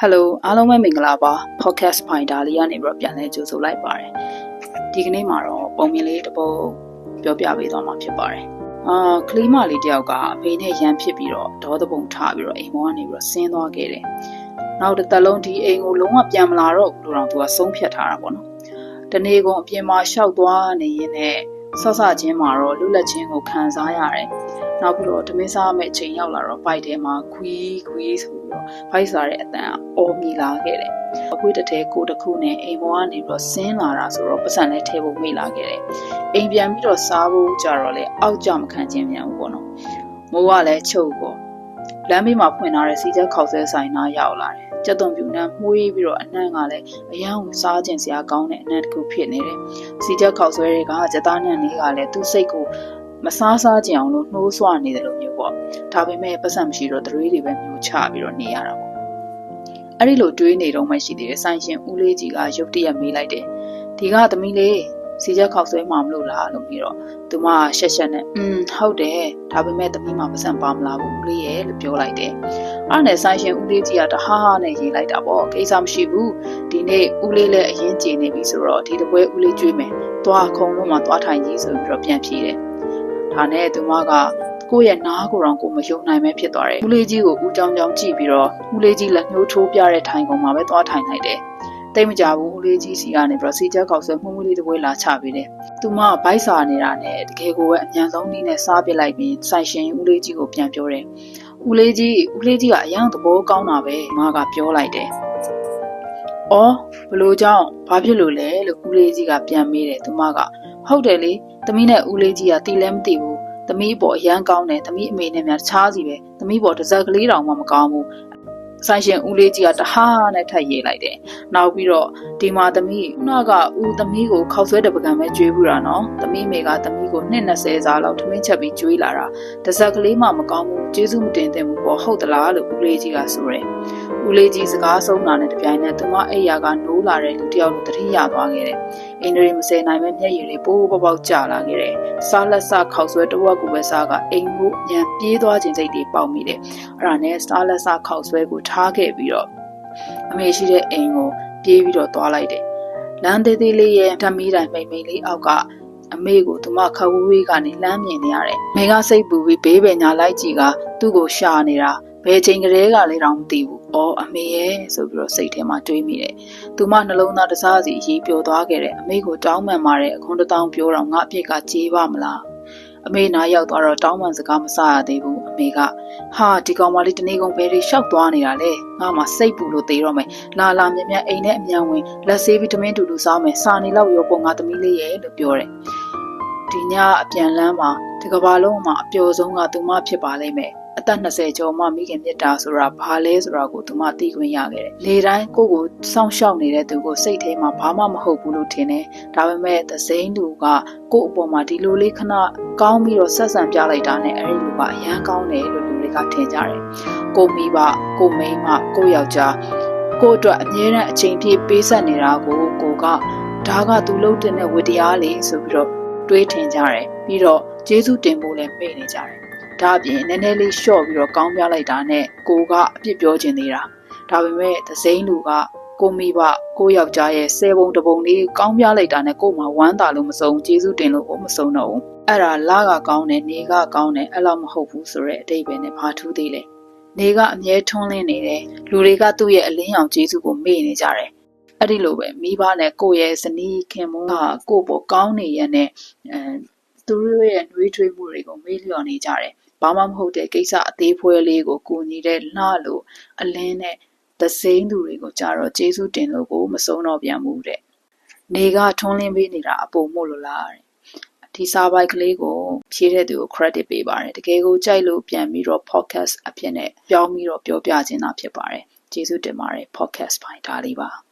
Hello အားလုံးပဲမင်္ဂလာပါ podcast ဖိုင်ဒါလေးကနေပြီးတော့ပြန်လဲကြိုဆိုလိုက်ပါတယ်ဒီကနေ့မှာတော့ပုံမြင်လေးတစ်ပုဒ်ပြောပြပေးသွားမှာဖြစ်ပါတယ်ကလေးမလေးတယောက်ကအဖေနဲ့ရန်ဖြစ်ပြီးတော့ဒေါသပုံထားပြီးတော့အိမ်ပေါ်ကနေပြီးတော့ဆင်းသွားခဲ့တယ်နောက်တစ်သက်လုံးဒီအိမ်ကိုလုံးဝပြန်မလာတော့ဘူးလို့တော့သူကဆုံးဖြတ်ထားတာပေါ့နော်တနေ့ကုန်အပြင်မှာရှောက်သွားနေရင်းနဲ့ဆော့ဆချင်းမှာတော့လွတ်လပ်ခြင်းကိုခံစားရတယ်နောက်ပြီးတော့ဓမင်းစားမဲ့အချိန်ရောက်လာတော့ဘိုက်ထဲမှာခွီးဆိုပြီးတော့ဘိုက်စားတဲ့အတန်အော်မြည်လာခဲ့တယ်အပွေးတစ်ထဲကိုတစ်ခုနဲ့အိမ်ပေါ်ကနေပြီးတော့ဆင်းလာတာဆိုတော့ပတ်စံနဲ့ထဲဖို့မိလာခဲ့တယ်အိမ်ပြန်ပြီးတော့စားဖို့ကြတော့လေအောက်ကြမခံခြင်းမြန်ဘူးပေါ့နော်မိုးကလည်းချုပ်ပေါ့လမ်းဘေးမှာဖွင့်ထားတဲ့စီချက်ခောက်ဆဲဆိုင်နာရောက်လာတယ်ကြက်သွန်ပြူနဲ့မှုေးပြီးတော့အနှံ့ကလည်းအယောင်စားခြင်းစရာကောင်းတဲ့အနှံ့တစ်ခုဖြစ်နေတယ်စီချက်ခောက်ဆွဲတွေကကြက်သားညံ့လေးကလည်းသူ့စိတ်ကိုမစားကြအောင်လို့နှိုးဆွနေတယ်လို့မျိုးပေါ့ဒါပေမဲ့ပတ်စံမရှိတော့တရွေးတွေပဲမျိုးချပြီးတော့နေရတာပေါ့အဲ့ဒီလိုတွေးနေတော့မှရှိသေးတယ်ဆိုင်ရှင်ဦးလေးကြီးကရုတ်တရက်မေးလိုက်တယ်ဒီကသမီးလေးစီချက်ခောက်ဆွဲမှမလို့လားလို့ပြီးတော့သူမရှက်ရှက်နဲ့ဟုတ်တယ်ဒါပေမဲ့သမီးမှပတ်စံပါမလားဘူးဦးလေးရဲ့လို့ပြောလိုက်တယ်အဲ့နဲ့ဆိုင်ရှင်ဦးလေးကြီးကတဟားဟားနဲ့ရေးလိုက်တာပေါ့ကိစ္စမရှိဘူးဒီနေ့ဦးလေးလည်းအရင်ကြည်နေပြီဆိုတော့ဒီတပွဲဦးလေးကျွေးမယ်သွားခုံလုံးမှာသွားထိုင်ကြီးဆိုပြီးတော့ပြန်ဖြေတယ်ဒါနဲ့သူမကကိုယ့်ရဲ့နားကိုယ်တော်ကိုမယုံနိုင်ပဲဖြစ်သွားတယ်ဦးလေးကြီးကိုဦးကြောင်ကြောင်ကြည့်ပြီးတော့ဦးလေးကြီးလက်ညှိုးထိုးပြတဲ့ထိုင်ကုန်မှာပဲသွားထိုင်လိုက်တယ်တိတ်မကြဘူးဦးလေးကြီးစီကနေပြီးတော့စီချက်ကောက်ဆွဲမှုလေးတစ်ပွဲလာချပေးတယ်သူမဘိုက်စာနေတာနဲ့တကယ်ကိုပဲအမြန်ဆုံးနည်းနဲ့စားပစ်လိုက်ပြီးဆိုင်ရှင်ဦးလေးကြီးကိုပြန်ပြောတယ်ဦးလေးကြီးကအရန်သဘောကောင်းတာပဲမကပြောလိုက်တယ်။အော်ဘလို့ကြောင့်ဘာဖြစ်လို့လဲလို့ဦးလေးကြီးကပြန်မေးတယ်သူမကဟုတ်တယ်လေသမီးနဲ့ဦးလေးကြီးကတီးလည်းမသိဘူးသမီးပေါ်အရန်ကောင်းတယ်သမီးအမေနဲ့များတခြားစီပဲသမီးပေါ်တစ်စက်ကလေးတောင်မှမကောင်းဘူးဆိုင်ရှင်ဦးလေးကြီးကတဟားနဲ့ထပ်ရေးလိုက်တယ်။နောက်ပြီးတော့ဒီမှာသမီးခုနကဦးသမီးကိုခောက်ဆွဲတဲ့ပကံပဲကျွေးဘူးတာနော်။သမီးမေကသမီးကို220စာလောက်ထမင်းချက်ပြီးကျွေးလာတာတစ်စက်ကလေးမှမကောင်းဘူးကျေးဇူးမတင်သင့်ဘူးပေါ့ဟုတ်သလားလို့ဦးလေးကြီးကဆိုတယ်။ဦးလေးကြီးစကားဆုံးတာနဲ့တပြိုင်နက်သူမအိယာကနိုးလာတဲ့လူတစ်ယောက်လိုတတိယသွားခဲ့တယ်။အိန္ဒြေမစဲနိုင်ပဲမျက်ရည်လေးပိုးပေါက်ကျလာခဲ့တယ်။စားလက်စခောက်ဆွဲတဝက်ကိုပဲစားကအိမ်ကိုညံပြေးသွားခြင်းစိတ်တွေပေါက်မိတယ်။အဲ့ဒါနဲ့စားလက်စခောက်ဆွဲကိုထားခဲ့ပြီးတော့အမေရှိတဲ့အိမ်ကိုပြေးပြီးတော့သွားလိုက်တယ်။လမ်းသေးသေးလေးရဲ့ဓမီတိုင်းမိန်လေးအောက်ကအမေကိုသူမခဝဝေးကနေလှမ်းမြင်နေရတယ်။မိကစိတ်ပူပြီးဘေးပင်ညာလိုက်ကြည့်ကသူ့ကိုရှာနေတာဘယ်ချိန်ကလေးကလေးတောင်မသိဘူး။အော်အမေရဲ့ဆိုပြီးတော့စိတ်ထဲမှာတွေးမိတယ်။သူမနှလုံးသားတစားစီရေးပျော်သွားခဲ့တယ်။အမေကိုတောင်းပန်ပါတယ်အခွန်1000ပြောတော့ငါအပြစ်ကကြေးပါမလား။အမေနားရောက်သွားတော့တောင်းပန်စကားမစရသေးဘူးအမေကဟာဒီကောင်မလေးတနေ့ကုန်ဘယ်တွေရှောက်သွားနေတာလဲငါမှစိတ်ပူလို့သေတော့မယ်လာမြင်အိမ်နဲ့အမြန်ဝင်လက်ဆေးပြီးတမင်းတူစားမယ်စာနေလောက်ရောပုံငါသမီးလေးရဲ့လို့ပြောတယ်ဒီညအပြန်လမ်းမှာဒီကဘာလုံးမှာအပျော်ဆုံးကသူမဖြစ်ပါလိမ့်မယ်အသက်20ကျော်မှမိခင်မြတ်တာဆိုတာဘာလဲဆိုတာကိုသူမသိခွင့်ရခဲ့တယ်။လေတိုင်းကိုစောင့်ရှောက်နေတဲ့သူကိုစိတ်ထဲမှာဘာမှမဟုတ်ဘူးလို့ထင်တယ်။ဒါပေမဲ့သစိမ်းသူကကို့အပေါ်မှာဒီလိုလေးခဏကောင်းပြီးတော့ဆက်ဆံပြလိုက်တာနဲ့အဲ့ဒီလူကအရန်ကောင်းတယ်လို့လူတွေကထင်ကြတယ်။ကိုမိဘကိုမိန်းမကိုယောက်ျားကိုအတွက်အမြဲတမ်းအချိန်ပြည့်ပေးဆက်နေတာကိုကဒါကသူလှုပ်တဲ့ဝတ္တရားလေးဆိုပြီးတော့တွေးထင်ကြတယ်။ပြီးတော့ကျေးဇူးတင်ဖို့လည်းမေ့နေကြတယ်။ဒါအပြင်နည်းနည်းလေးရှော့ပြီးတော့ကောင်းပြလိုက်တာနဲ့ကိုကအပြစ်ပြောချင်သေးတာဒါပေမဲ့သစိမ်းလူကကိုမိဘကိုယောက်ျားရဲ့ဆယ်ပုံတပုံလေးကောင်းပြလိုက်တာနဲ့ကိုမှဝမ်းသာလို့မစုံကျေးဇူးတင်လို့မစုံတော့ဘူးအဲ့ဒါလကကောင်းတယ်နေကကောင်းတယ်အဲ့လောက်မဟုတ်ဘူးဆိုတဲ့အတိတ်ပဲနဲ့ဘာထူးသေးလဲနေကအမြဲထွန်းလင်းနေတယ်လူတွေကသူ့ရဲ့အလင်းရောင်ကျေးဇူးကိုမေ့နေကြတယ်အဲ့ဒီလိုပဲမိဘနဲ့ကိုရဲ့ဇနီးခင်မုန်းကကိုပေါ်ကောင်းနေရတဲ့သူတို့ရဲ့နှွေးထွေးမှုတွေကိုမေ့လျော့နေကြတယ်ဘာမှမဟုတ်တဲ့ကိစ္စအသေးဖွဲလေးကိုကူညီတဲ့လှလို့အလင်းနဲ့သစိမ်းသူတွေကိုကြတော့ကျေးဇူးတင်လို့ကိုမစုံတော့ပြန်ဘူးတဲ့နေကထွန်းလင်းပေးနေတာအပေါ်မို့လို့လားတဲ့ဒီစာပိုက်ကလေးကိုဖြည့်တဲ့သူကို credit ပေးပါတယ်တကယ်ကိုကြိုက်လို့ပြန်ပြီးတော့ podcast အဖြစ်နဲ့ပြောင်းပြီးတော့ပြောပြခြင်းတာဖြစ်ပါတယ်ကျေးဇူးတင်ပါတယ် podcast ပိုင်းဒါလေးပါ